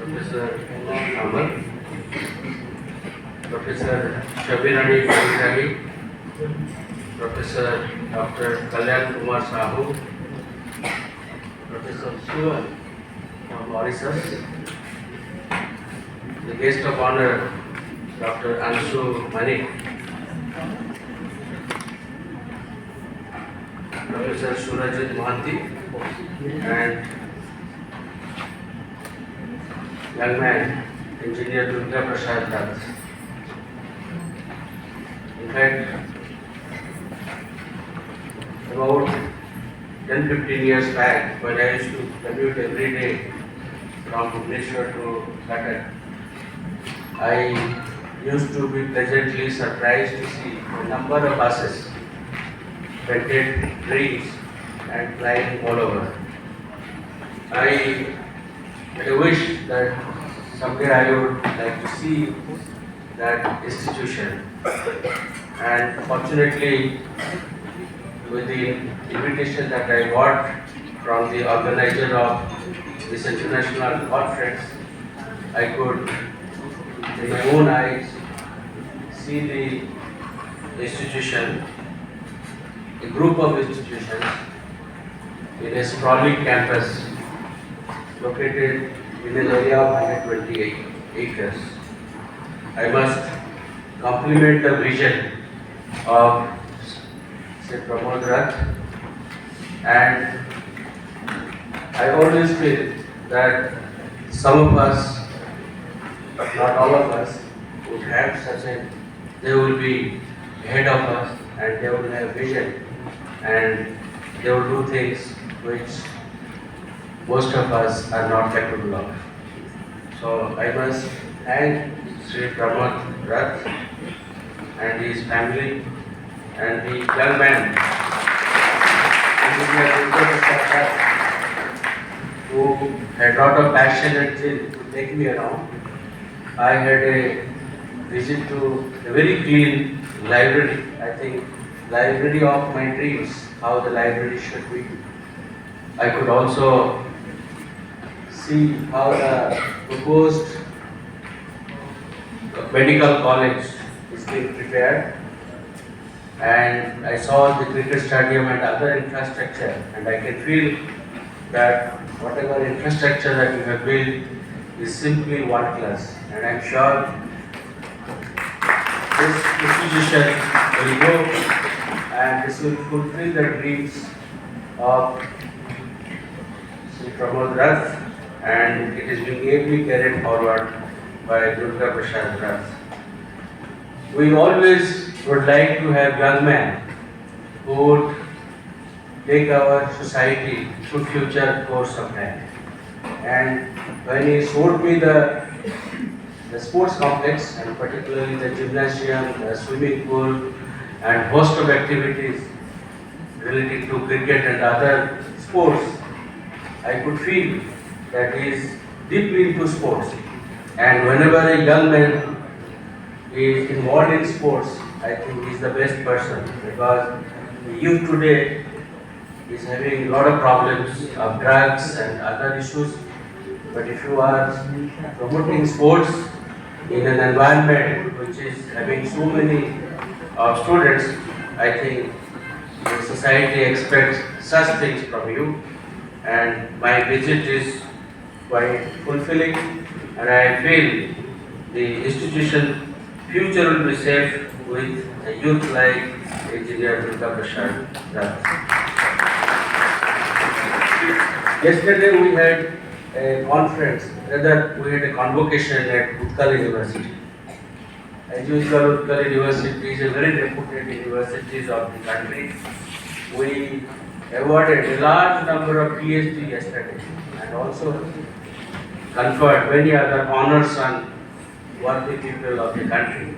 Professor Hon'ble, Professor Shabirani Tangi, Professor Dr. Kalyan Kumar Sahu, Professor Shivan from Mauritius, the guest of honor, Dr. Anshu Manik, Professor Surajit Mohanty, and young man, Engineer Durga Prasad Dutt. In fact, about 10-15 years back, when I used to commute every day from Bhubaneswar to Cuttack, I used to be pleasantly surprised to see the number of buses painted DRIEMS and flying all over. I wish that someday I would like to see that institution, and fortunately with the invitation that I got from the organizer of this international conference, I could in my own eyes see the institution, a group of institutions in a sprawling campus located in an area of 128 acres. I must compliment the vision of Sri Pramod Rath, and I always feel that some of us, not all of us, would have they will be ahead of us and they will have vision and they will do things which most of us are not capable of. So I must thank Sri Pramod Rath and his family and the young man who had a lot of passion and zeal to take me around. I had a visit to a very clean library. I think library of my dreams, how the library should be. I could also see how the proposed medical college is being prepared, and I saw the cricket stadium and other infrastructure, and I can feel that whatever infrastructure that you have built is simply world class, and I'm sure this institution will go and this will fulfill the dreams of Sri Pramod Rath, and it is being ably carried forward by Durga Prasad Rath. We always would like to have young men who would take our society to future course of time. And when he showed me the sports complex, and particularly the gymnasium, the swimming pool, and host of activities related to cricket and other sports, I could feel that he is deeply into sports. And whenever a young man is involved in sports, I think he is the best person, because the youth today is having a lot of problems of drugs and other issues. But if you are promoting sports in an environment which is having so many students, I think the society expects such things from you. And my visit is quite fulfilling, and I feel the institution future will be safe with a youth like Engineer Durga Prasad Rath. Yesterday we had a conference, rather we had a convocation at Cuttack University. As usual, Cuttack University is a very reputed university of the country. We awarded a large number of PhD yesterday and also conferred many other honors on worthy people of the country.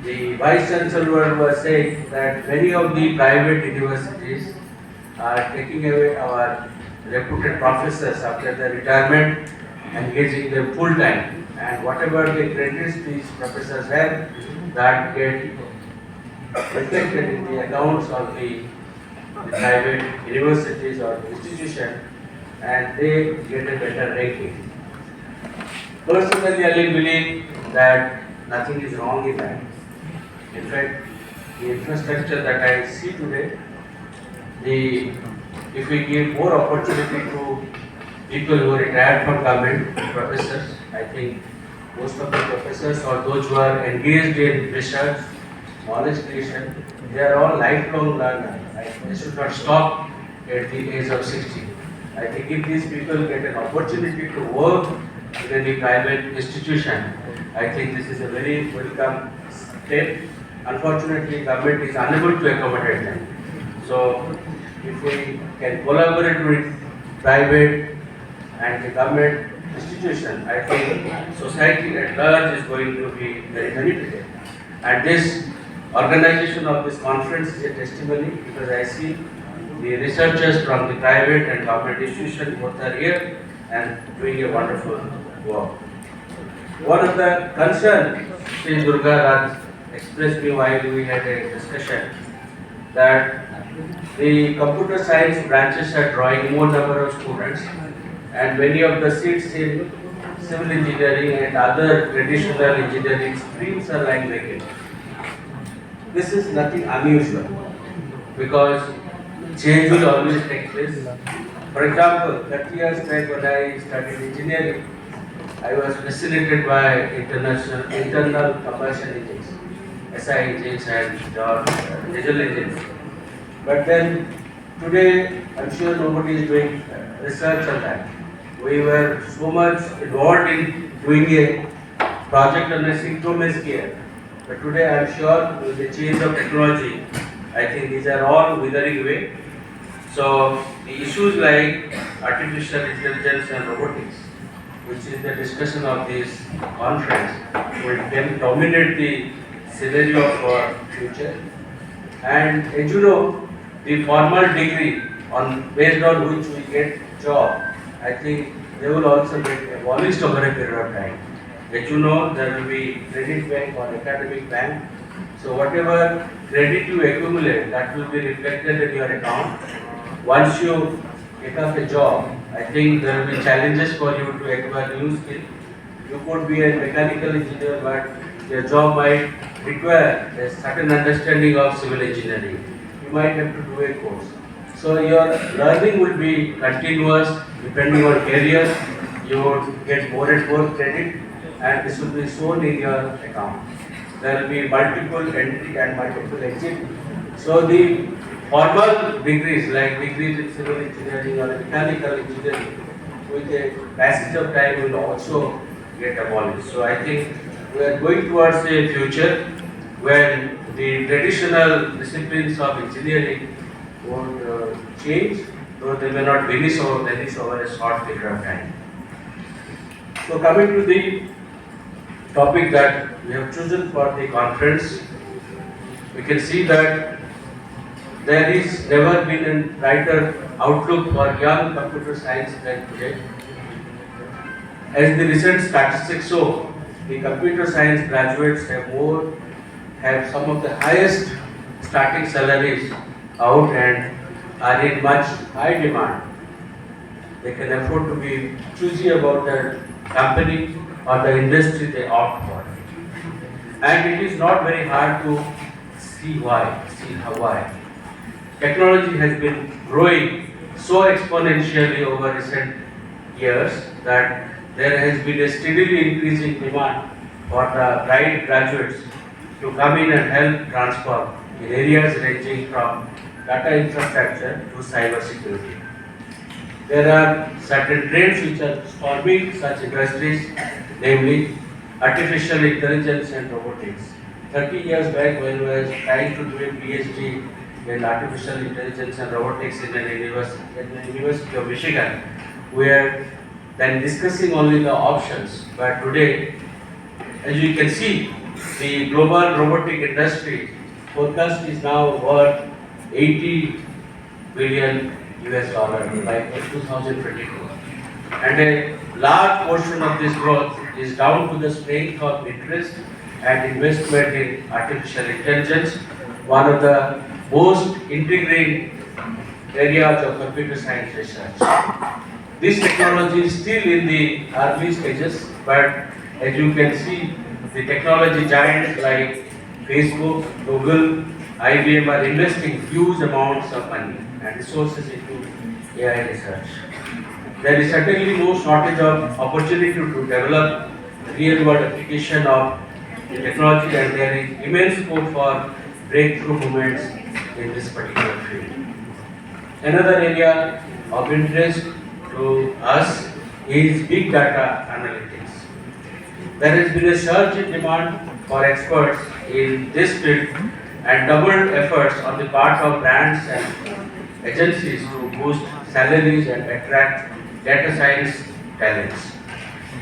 The Vice Chancellor was saying that many of the private universities are taking away our reputed professors after their retirement, engaging them full time, and whatever the credits these professors have, that get reflected in the accounts of the private universities or institution, and they get a better ranking. Personally, I believe that nothing is wrong in that. In fact, the infrastructure that I see today, the if we give more opportunity to people who are retired from government, professors, I think most of the professors or those who are engaged in research, knowledge creation, they are all lifelong learners. Right? They should not stop at the age of 60. I think if these people get an opportunity to work in any private institution, I think this is a very welcome step. Unfortunately, government is unable to accommodate them. So, if we can collaborate with private and the government institution, I think society at large is going to be very benefited. And this organization of this conference is a testimony because I see the researchers from the private and government institution both are here and doing a wonderful work. One of the concerns Sri Durga Raj expressed me while we had a discussion that the computer science branches are drawing more number of students and many of the seats in civil engineering and other traditional engineering streams are lying vacant. This is nothing unusual because change will always take place. For example, 30 years back when I studied engineering, I was fascinated by internal combustion engines, SI engines and diesel engines. But then today, I'm sure nobody is doing research on that. We were so much involved in doing a project on a synchronous gear. But today, I'm sure with the change of technology, I think these are all withering away. So the issues like artificial intelligence and robotics, which is the discussion of this conference, will then dominate the scenario of our future. And as you know, the formal degree based on which we get job, I think they will also get abolished over a period of time. As you know, there will be credit bank or academic bank. So whatever credit you accumulate, that will be reflected in your account. Once you take up a job, I think there will be challenges for you to acquire new skill. You could be a mechanical engineer, but your job might require a certain understanding of civil engineering. You might have to do a course. So your learning will be continuous depending on career. You would get more and more credit and this will be shown in your account. There will be multiple entry and multiple exit. So the formal degrees like degrees in civil engineering or mechanical engineering with a passage of time will also get abolished. So I think we are going towards a future when the traditional disciplines of engineering would change, though they may not vanish over a short period of time. So coming to the topic that we have chosen for the conference, we can see that there is never been a brighter outlook for young computer science than today. As the recent statistics show, the computer science graduates have some of the highest starting salaries out and are in much high demand. They can afford to be choosy about the company or the industry they opt for. And it is not very hard to see how why. Technology has been growing so exponentially over recent years that there has been a steadily increasing demand for the bright graduates to come in and help transform in areas ranging from data infrastructure to cyber security. There are certain trends which are forming such industries, namely artificial intelligence and robotics. 30 years back when I was trying to do a PhD in artificial intelligence and robotics in the University of Michigan, we were then discussing only the options. But today, as you can see, the global robotic industry forecast is now worth 80 billion US dollar by 2022. And a large portion of this growth is down to the strength of interest and investment in artificial intelligence, one of the most intriguing areas of computer science research. This technology is still in the early stages but as you can see, the technology giants like Facebook, Google, IBM are investing huge amounts of money and resources into AI research. There is certainly no shortage of opportunity to develop real-world application of the technology, and there is immense scope for breakthrough movements in this particular field. Another area of interest to us is big data analytics. There has been a surge in demand for experts in this field and doubled efforts on the part of brands and agencies to boost salaries and attract data science talents.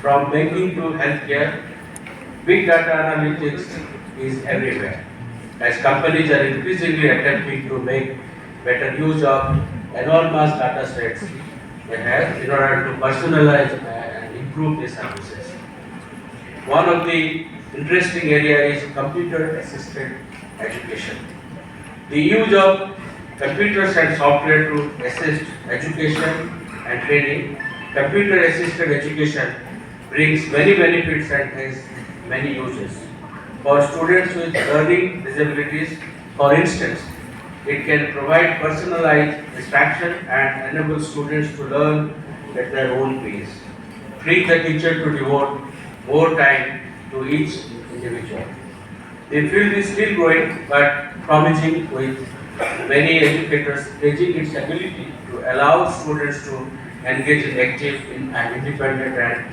From banking to healthcare, big data analytics is everywhere, as companies are increasingly attempting to make better use of enormous data sets they have in order to personalize and improve their services. One of the interesting areas is computer-assisted education. The use of computers and software to assist education and training. Computer-assisted education brings many benefits and has many uses. For students with learning disabilities, for instance, it can provide personalized instruction and enable students to learn at their own pace, free the teacher to devote more time to each individual. The field is still growing but promising, with many educators praising its ability to allow students to engage in active and independent and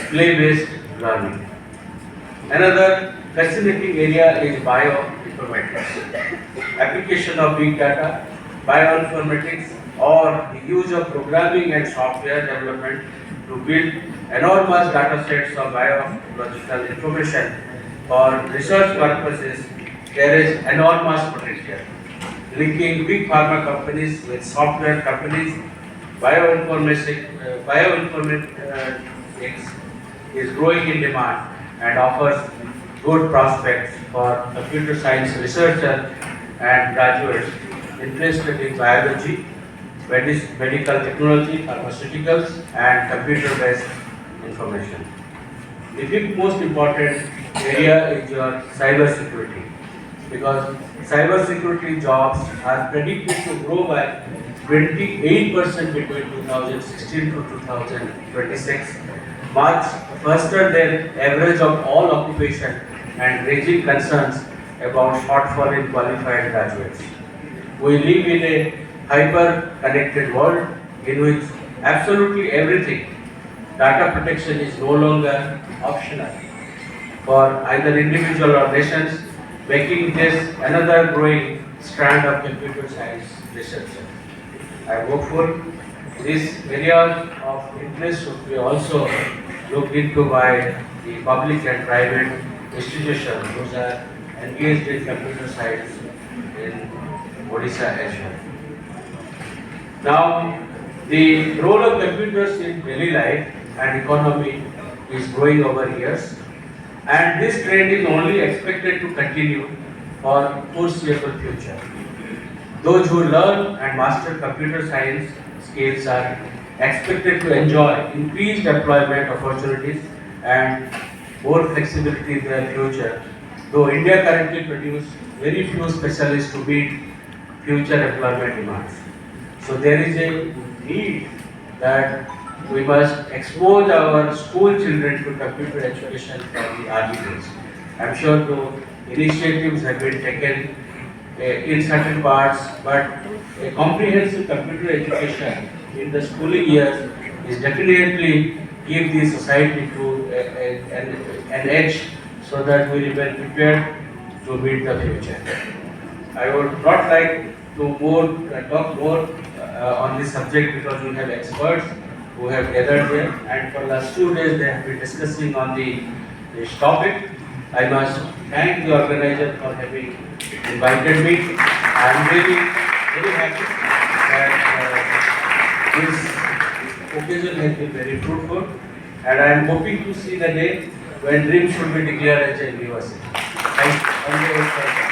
play-based learning. Another fascinating area is bioinformatics. Application of big data, bioinformatics, or the use of programming and software development to build enormous data sets of biological information for research purposes. There is enormous potential. Linking big pharma companies with software companies, bioinformatics is growing in demand and offers good prospects for computer science researchers and graduates interested in biology, medical technology, pharmaceuticals, and computer-based information. The fifth most important area is your cyber security, because cyber security jobs are predicted to grow by 28% between 2016 to 2026, much faster than average of all occupation, and raising concerns about shortfall in qualified graduates. We live in a hyper-connected world in which absolutely everything, data protection is no longer optional for either individual or nations, making this another growing strand of computer science research. I am hopeful these areas of interest should be also looked into by the public and private institutions which are engaged in computer science in Odisha as well. Now, the role of computers in daily life and economy is growing over years, and this trend is only expected to continue for foreseeable future. Those who learn and master computer science skills are expected to enjoy increased employment opportunities and more flexibility in their future, though India currently produces very few specialists to meet future employment demands. So there is a need that we must expose our school children to computer education from the early days. I am sure the initiatives have been taken in certain parts, but a comprehensive computer education in the schooling years is definitely give the society to an edge so that we remain prepared to meet the future. I would not like to talk more on this subject because we have experts who have gathered here, and for the last 2 days they have been discussing on this topic. I must thank the organizer for having invited me. I am really very happy that this occasion has been very fruitful, and I am hoping to see the day when DRIEMS should be declared as a university. Thank you.